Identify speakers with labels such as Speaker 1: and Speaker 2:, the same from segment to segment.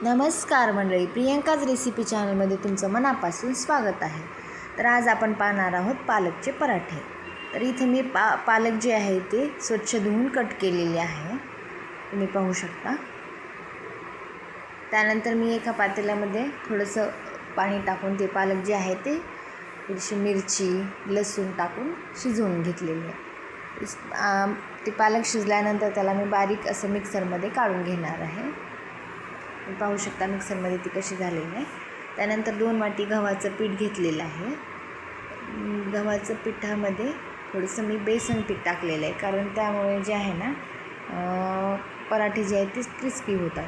Speaker 1: नमस्कार मंडळी, प्रियंकाज रेसिपी चॅनलमध्ये तुमचं मनापासून स्वागत आहे. तर आज आपण पाहणार आहोत पालकचे पराठे. तर इथे मी पालक जे आहे ते स्वच्छ धुवून कट केलेले आहे, तुम्ही पाहू शकता. त्यानंतर मी एका पातेल्यामध्ये थोडंसं पाणी टाकून ते पालक जे आहे ते थोडीशी मिरची लसूण टाकून शिजवून घेतलेले आहे. ते पालक शिजल्यानंतर त्याला मी बारीक असं मिक्सरमध्ये काढून घेणार आहे. पाहू शकता मिक्सरमध्ये ती कशी झालेली आहे. त्यानंतर 2 वाटी गव्हाचं पीठ घेतलेलं आहे. गव्हाचं पिठामध्ये थोडंसं मी बेसन पीठ टाकलेलं आहे, कारण त्यामुळे जे आहे ना पराठे जे आहेत ते क्रिस्पी होतात.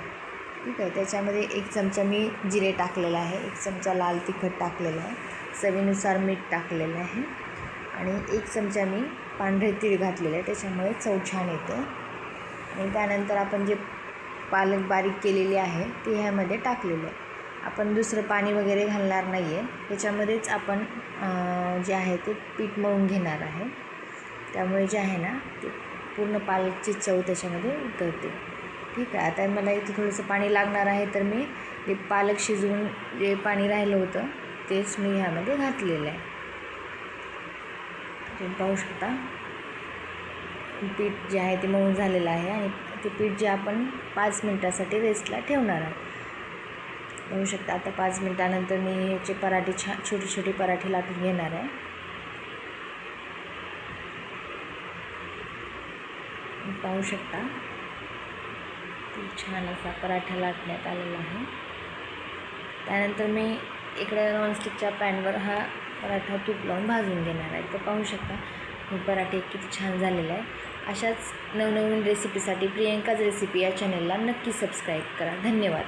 Speaker 1: ठीक आहे. त्याच्यामध्ये 1 चमचा मी जिरे टाकलेला आहे, 1 चमचा लाल तिखट टाकलेलं आहे, चवीनुसार मीठ टाकलेलं आहे आणि 1 चमचा मी पांढरे तीळ घातलेले आहे, त्याच्यामुळे चव छान येते. आणि त्यानंतर आपण जे पालक बारीक केलेली आहे ते ह्यामध्ये टाकलेलं आहे. आपण दुसरं पाणी वगैरे घालणार नाही आहे, त्याच्यामध्येच आपण जे आहे ते पीठ मळून घेणार आहे. त्यामुळे जे आहे ना ते पूर्ण पालकची चव त्याच्यामध्ये उतरते. ठीक आहे. आता मला इथे थोडंसं पाणी लागणार आहे, तर मी ते पालक शिजवून जे पाणी राहिलं होतं तेच मी ह्यामध्ये घातलेलं आहे. तुम्ही पाहू शकता पीठ जे आहे ते मळून झालेलं आहे आणि ते पीठ जे आपण 5 मिनटासाठी रेस्टला ठेवणार आहोत. पाहू शकता. आता 5 मिनटानंतर मी ह्याचे पराठे छोटे छोटे पराठे लाटून घेणार आहे. पाहू शकता छान असा पराठा लाटण्यात आलेला आहे. त्यानंतर मी इकडे नॉनस्टिकच्या पॅनवर हा पराठा तूप लावून भाजून घेणार आहे. तर पाहू शकता हे पराठे किती छान झालेले आहे. अशाच नवनवीन रेसिपीसाठी प्रियंकाज रेसिपी या चॅनलला नक्की सबस्क्राईब करा. धन्यवाद.